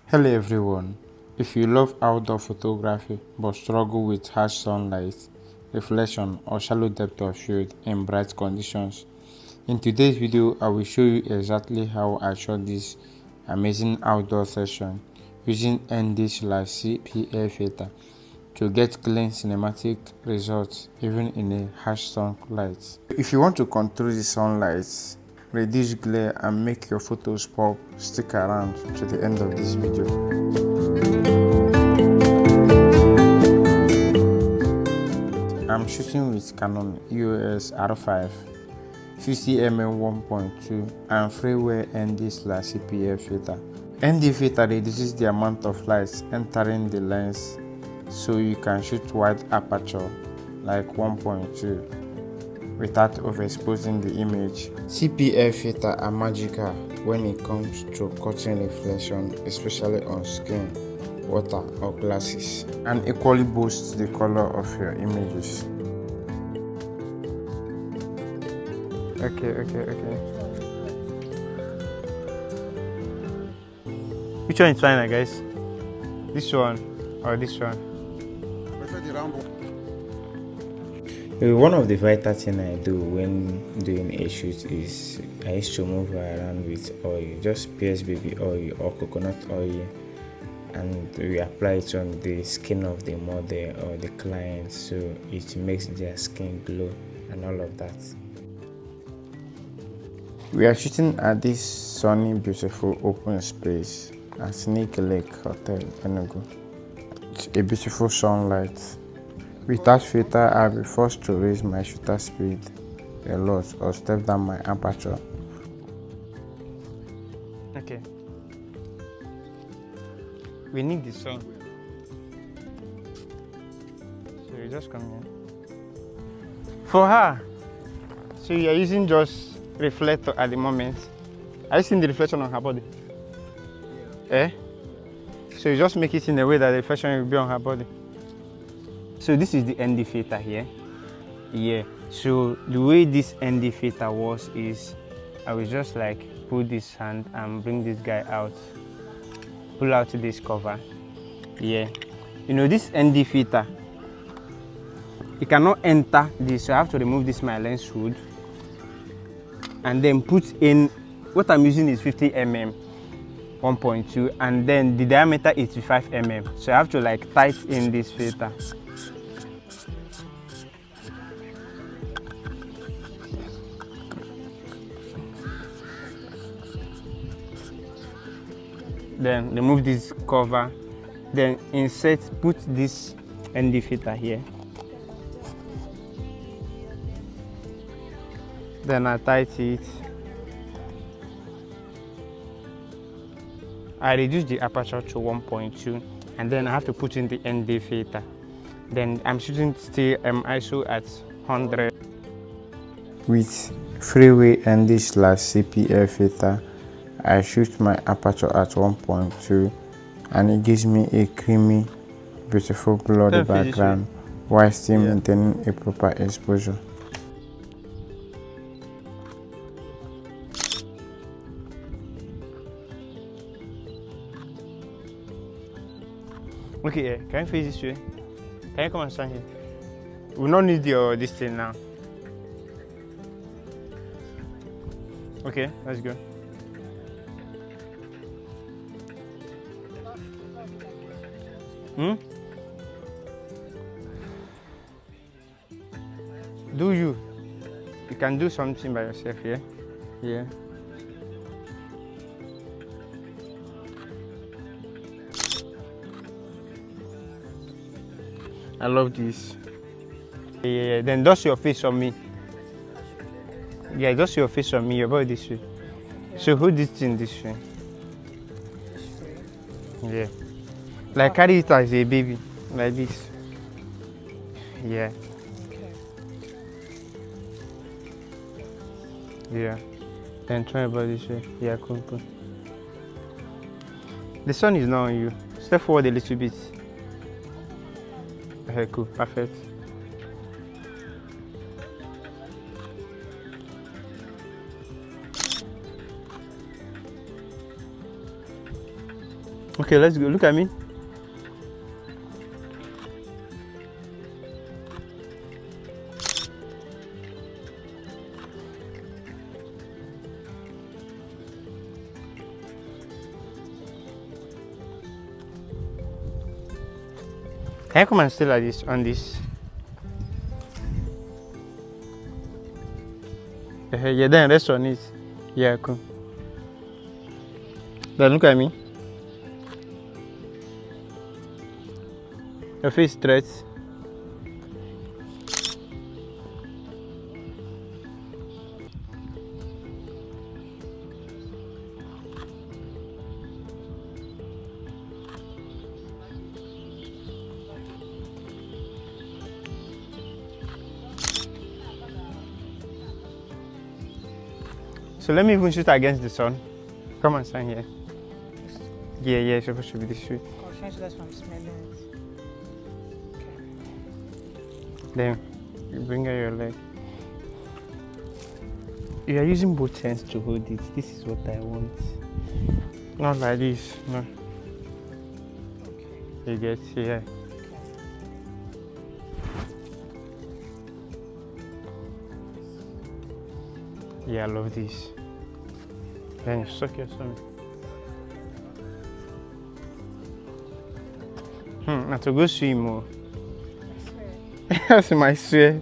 Hello everyone. If you love outdoor photography but struggle with harsh sunlight, reflection or shallow depth of field in bright conditions, in today's video I will show you exactly how I shot this amazing outdoor session using ND/CPL filter to get clean cinematic results even in a harsh sunlight. If you want to control the sunlight, reduce glare and make your photos pop, stick around to the end of this video. I'm shooting with Canon EOS R5 50mm 1.2 and freeway ND/CPL filter. ND filter reduces the amount of light entering the lens so you can shoot wide aperture like 1.2 without overexposing the image. CPL filter are magical when it comes to cutting reflection, especially on skin, water or glasses, and equally boosts the color of your images. Okay. Which one is finer, guys? This one or this one? One of the vital things I do when doing a shoot is I used to move around with oil, just pierce baby oil or coconut oil, and we apply it on the skin of the model or the client so it makes their skin glow and all of that. We are shooting at this sunny, beautiful open space at Snake Lake Hotel, Enugu. It's a beautiful sunlight. Without filter, I'll be forced to raise my shutter speed a lot or step down my aperture. Okay. We need the sun. So you just come here. For her, so you are using just reflector at the moment. Are you seeing the reflection on her body? Eh? So you just make it in a way that the reflection will be on her body. So this is the ND filter here. Yeah. So the way this ND filter was is I will just like put this hand and bring this guy out. Pull out this cover. Yeah. You know this ND filter, it cannot enter this, so I have to remove this my lens hood and then put in what I'm using is 50mm 1.2 and then the diameter is 55mm. So I have to like tight in this filter. Then remove this cover, then insert, put this ND filter here. Then I tight it. I reduce the aperture to 1.2 and then I have to put in the ND filter. Then I'm shooting still ISO at 100. With freeway ND/CPL filter, I shoot my aperture at 1.2 and it gives me a creamy, beautiful blurry background while still maintaining a proper exposure. Okay, can you face this way? Can you come and stand here? We will not need your this thing now. Okay, let's go. Do you can do something by yourself here. Yeah. I love this. Yeah. Then dust your face on me. Yeah, dust your face on me, your body this way. So hold this thing this way. Yeah. Like carry it as a baby, like this. Yeah. Yeah. Then turn your body this way. Yeah, cool. The sun is not on you. Step forward a little bit. Okay, cool, perfect. Okay, let's go. Look at me. Can you come and stay like this on this? Yeah, then rest on it. Yeah, cool. Then look at me. Your face straight. So let me even shoot against the sun. Come on, stand here. Yeah, it's supposed to be this way. Conscientious from smelling it. Then you bring out your leg. You are using both hands to hold it. This is what I want. Not like this. No. Okay. You get here. Yeah, I love this. Then you suck your stomach. Now to go swim more. I swear. That's my swear.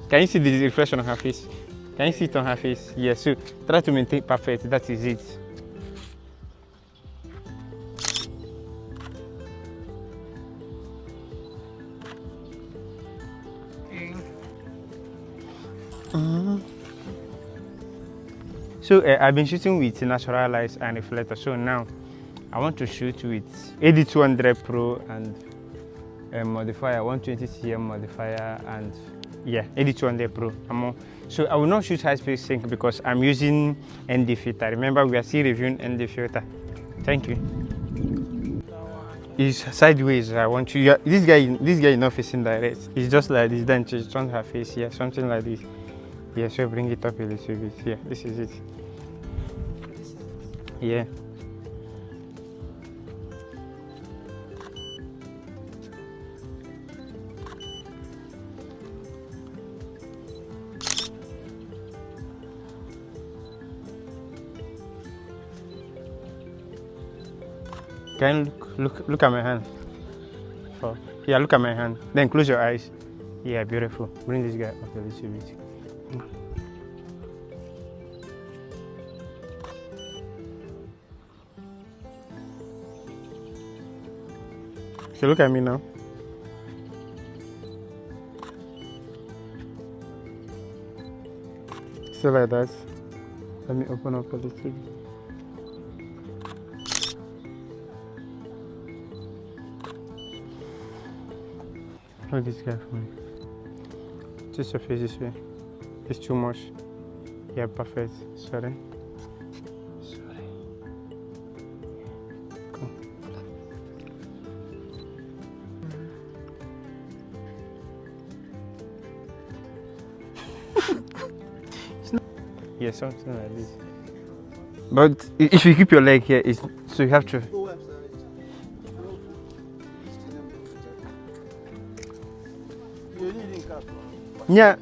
Can you see the reflection on her face? Can you see it on her face? Yes, so try to maintain perfect. That is it. So I've been shooting with natural lights and reflector. So now I want to shoot with AD200 Pro and modifier 120 cm modifier and yeah, AD200 Pro. So I will not shoot high speed sync because I'm using ND filter. Remember, we are still reviewing ND filter. Thank you. It's sideways. I want you. This guy is not facing direct. It's just like this. Then just turn her face here, something like this. Yeah, so bring it up a little bit. Yeah, this is it. Yeah. Can you look at my hand? Yeah, look at my hand. Then close your eyes. Yeah, beautiful. Bring this guy up a little bit. So look at me now. Still like that. Let me open up a little bit. Hold this guy for me. Just your face this way. It's too much. Yeah, perfect. Sorry. Cool. Yeah, something like this. But if you keep your leg here, so you have to. Yeah.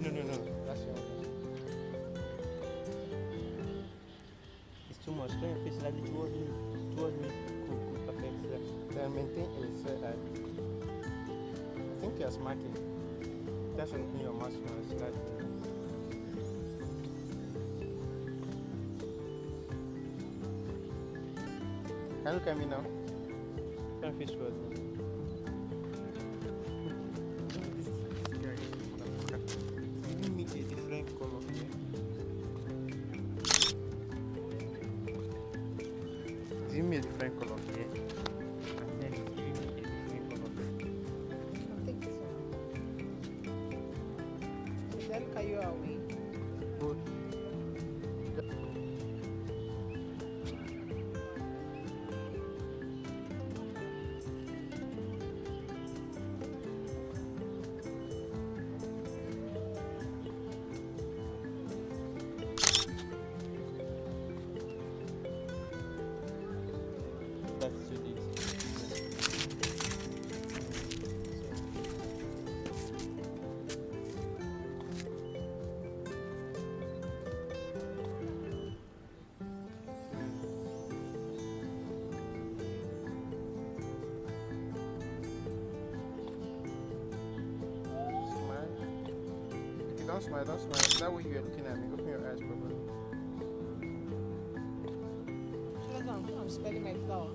No. That's your. It's too much. Turn your face slightly towards me. Cool, perfect. Then maintain a straight eye. I think you're smacking. Tension in your mouth slightly. Can you look at me now? Turn your face towards me. look at you are we? Good. Don't smile, don't smile. That way you are looking at me. Open your eyes properly. I'm spelling my flower.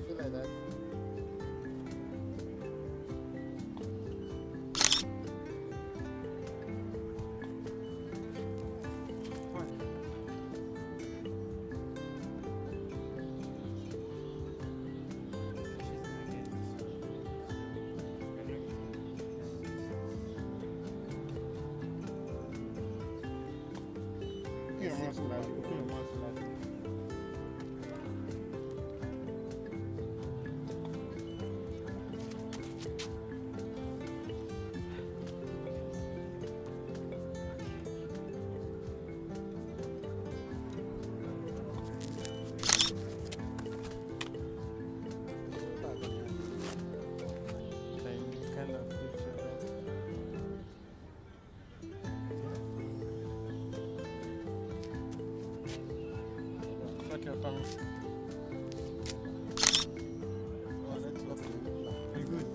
Feel like that. Open your mouth slightly. Open your mouth slightly. Kind of picture that. Check your tongue. Oh, that's lovely. Very good.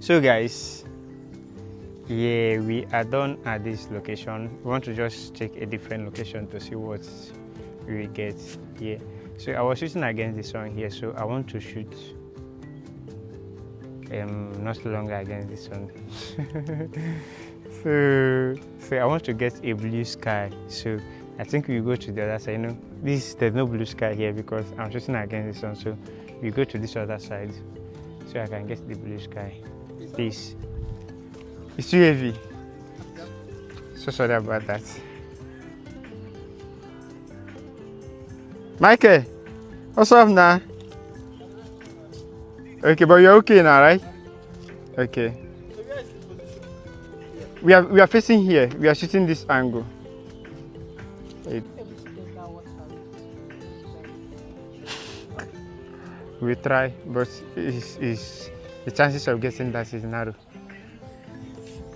So guys, yeah, we are done at this location. We want to just check a different location to see what we get here. So I was shooting against the sun here, so I want to shoot not longer against the sun. so I want to get a blue sky. So I think we go to the other side. You know, there's no blue sky here because I'm shooting against the sun. So we go to this other side so I can get the blue sky. Please. It's too heavy. So sorry about that. Michael, what's up now? Okay, but you're okay now, right? Okay. We are facing here. We are shooting this angle. We try, but it's the chances of getting that is narrow.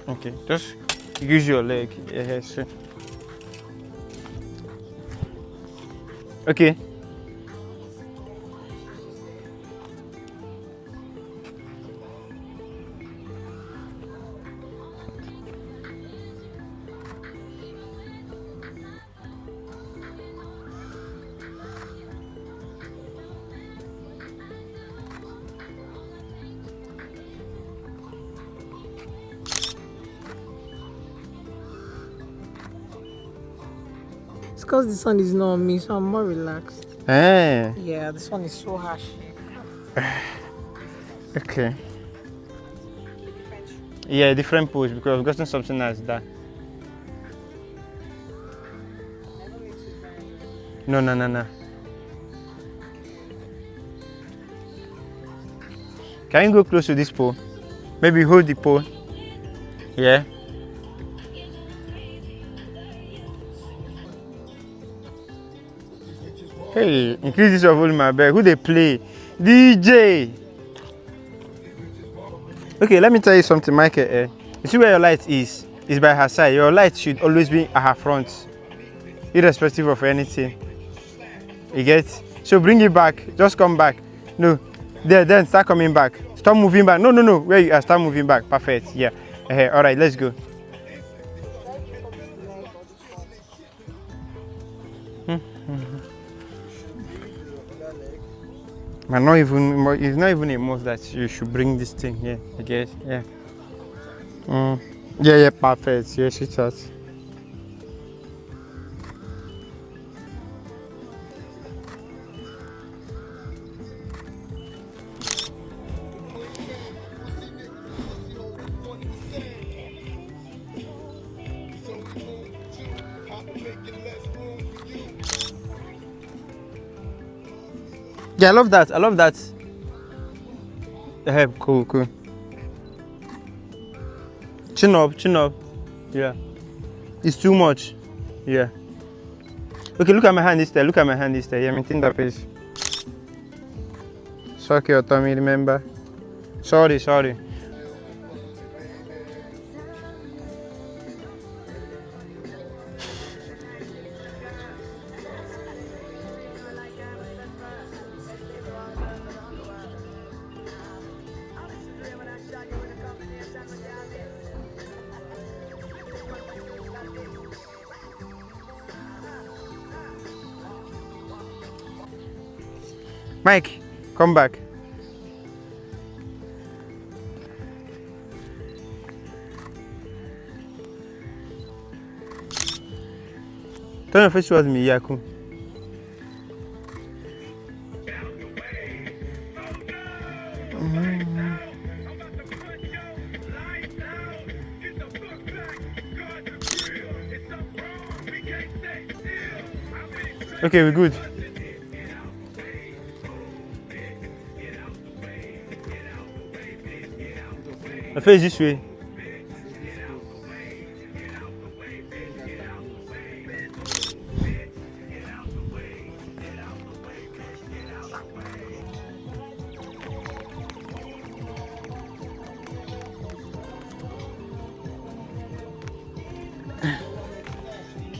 Okay, just use your leg. Yes. Okay. It's because the sun is not on me, so I'm more relaxed. Eh. Yeah, this one is so harsh. Okay. Yeah, different pose because I've gotten something as that. No. Can you go close to this pole? Maybe hold the pole. Yeah. Hey, increase this your volume, my bag. Who they play? DJ. Okay, let me tell you something, Michael. You see where your light is? It's by her side. Your light should always be at her front, irrespective of anything. You get? So bring it back. Just come back. No, there. Then start coming back. Stop moving back. No. Where you are? Start moving back. Perfect. Yeah. All right. Let's go. It's not even a must that you should bring this thing here, I guess. Yeah. Yeah, perfect. Yes, it's that. Yeah, I love that. I love that. Cool. Chin up. Yeah. It's too much. Yeah. Okay, look at my hand instead. Yeah, maintain that pace. Suck your tummy, remember? Sorry. Mike, come back. Turn your face towards me, Yaku. Okay, we're good. My face this way.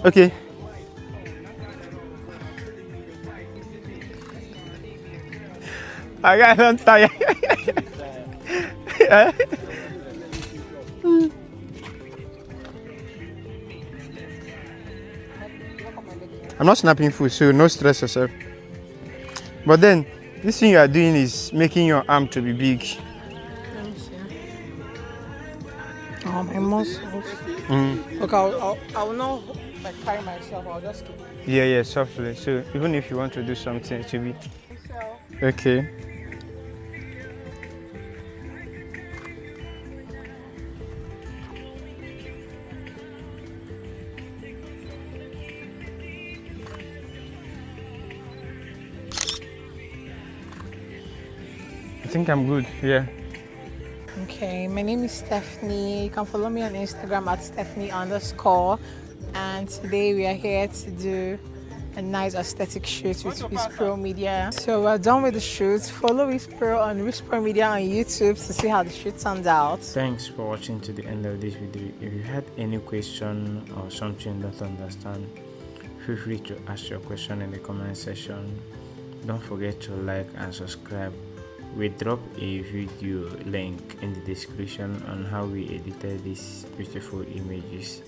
Okay. I got tired. I'm not snapping food, so no stress yourself. But then, this thing you are doing is making your arm to be big. Let me see. Oh, my muscles. Okay, I will not like carry myself. I'll just keep. Yeah, softly. So even if you want to do something, it will be okay. I think I'm good. Yeah. Okay, my name is Stephanie. You can follow me on Instagram at Stephanie_. And today we are here to do a nice aesthetic shoot with Whispro Media. So we're done with the shoot. Follow Whispro on Whispro Media on YouTube to see how the shoot turns out. Thanks for watching to the end of this video. If you had any question or something you don't understand, feel free to ask your question in the comment section. Don't forget to like and subscribe. We drop a video link in the description on how we edited these beautiful images.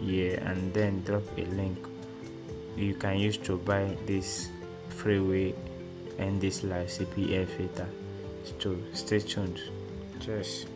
And then drop a link you can use to buy this freeway and this live CPL filter. So stay tuned. Cheers.